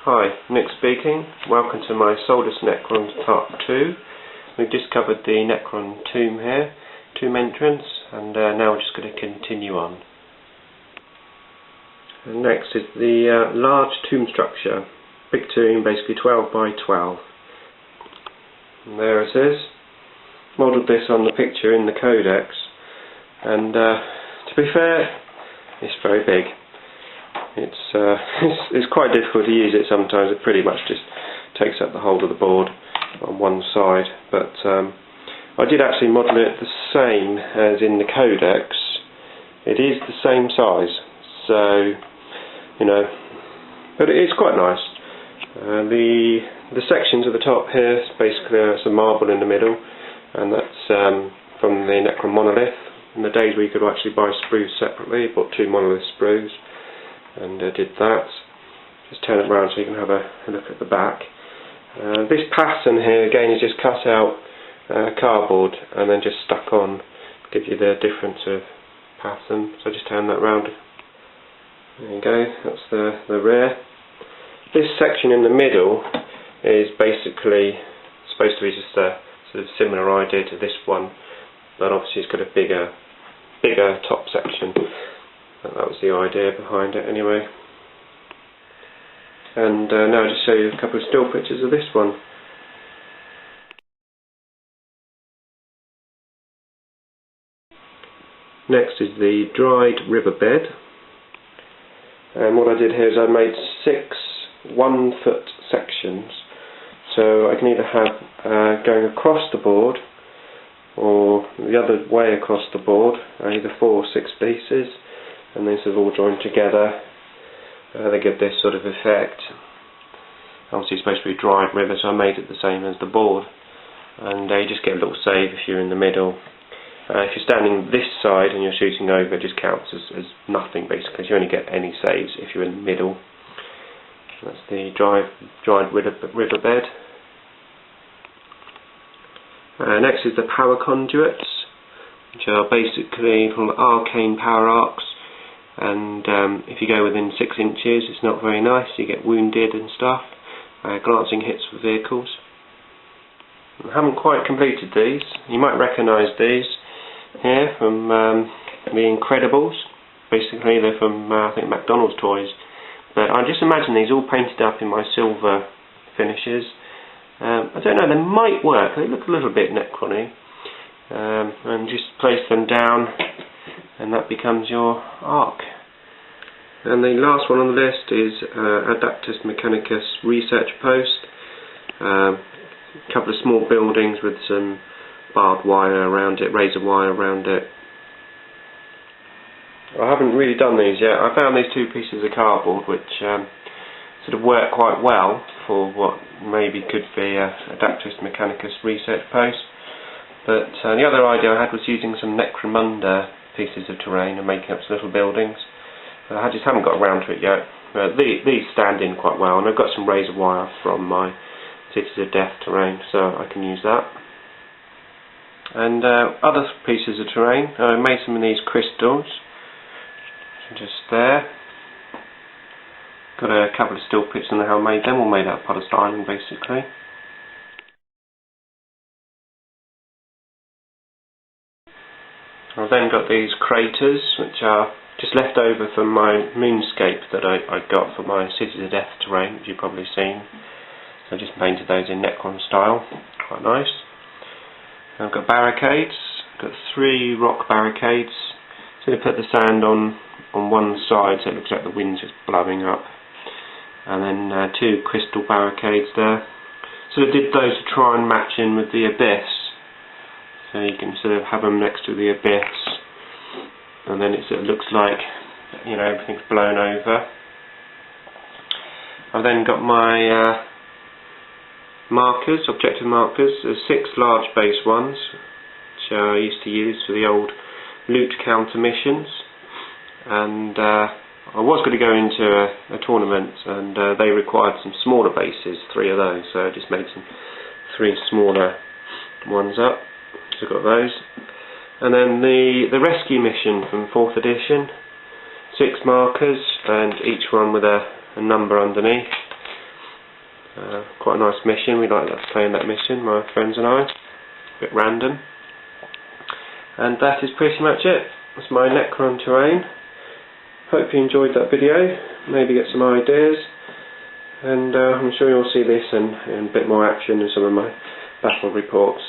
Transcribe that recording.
Hi, Nick speaking. Welcome to my Soulless Necrons Part 2. We've just covered the Necron tomb here, tomb entrance, and now we're just going to continue on. And next is the large tomb structure. Big tomb, basically 12 by 12. And there it is. Modelled this on the picture in the codex, and to be fair, it's very big. It's quite difficult to use it sometimes. It pretty much just takes up the whole of the board on one side, but I did actually model it the same as in the codex. It is the same size, so you know, but it is quite nice. The sections at the top here, basically some marble in the middle, and that's from the Necron monolith. In the days where you could actually buy sprues separately, I bought 2 monolith sprues and did that. Just turn it around so you can have a look at the back. This pattern here again is just cut out cardboard and then just stuck on, give you the difference of pattern. So just turn that round. There you go, that's the rear. This section in the middle is basically supposed to be just a sort of similar idea to this one, but obviously it's got a bigger top section. That was the idea behind it anyway. And now I'll just show you a couple of still pictures of this one. Next is the dried riverbed. And what I did here is I made 6 1-foot sections. So I can either have going across the board or the other way across the board, either 4 or 6 pieces. And these are all joined together. They give this sort of effect. Obviously it's supposed to be dried river, so I made it the same as the board. And you just get a little save if you're in the middle. If you're standing this side and you're shooting over, it just counts as nothing basically. You only get any saves if you're in the middle. That's the dried riverbed. Next is the power conduits, which are basically arcane power arcs. And if you go within 6 inches, it's not very nice. You get wounded and stuff. Glancing hits for vehicles. I haven't quite completed these. You might recognise these here from The Incredibles. Basically, they're from I think McDonald's toys. But I just imagine these all painted up in my silver finishes. I don't know. They might work. They look a little bit Necron-y. And just place them down, and that becomes your arc. And the last one on the list is Adaptus Mechanicus Research Post. A couple of small buildings with some barbed wire around it, razor wire around it. I haven't really done these yet. I found these 2 pieces of cardboard which sort of work quite well for what maybe could be Adaptus Mechanicus Research Post. But the other idea I had was using some Necromunda pieces of terrain and making up some little buildings. I just haven't got around to it yet. But these stand in quite well, and I've got some razor wire from my Cities of Death terrain, so I can use that. And other pieces of terrain, I made some of these crystals, just there. Got a couple of still pictures on how I made them, all made out of polystyrene basically. I've then got these craters, which are just left over from my moonscape that I got for my Cities of Death terrain, which you've probably seen. So I just painted those in Necron style, quite nice. And I've got barricades, got 3 rock barricades. So I put the sand on one side so it looks like the wind's just blowing up. And then 2 crystal barricades there. So I did those to try and match in with the abyss. So you can sort of have them next to the abyss, and then it sort of looks like, you know, everything's blown over. I've then got my markers, objective markers. There's 6 large base ones, which I used to use for the old loot counter missions. And I was going to go into a tournament, and they required some smaller bases, 3 of those. So I just made some 3 smaller ones up. So I've got those. And then the rescue mission from 4th edition, 6 markers, and each one with a number underneath. Quite a nice mission. We like playing that mission, my friends and I. A bit random. And that is pretty much it. That's my Necron terrain. Hope you enjoyed that video. Maybe get some ideas. And I'm sure you'll see this and a bit more action in some of my battle reports.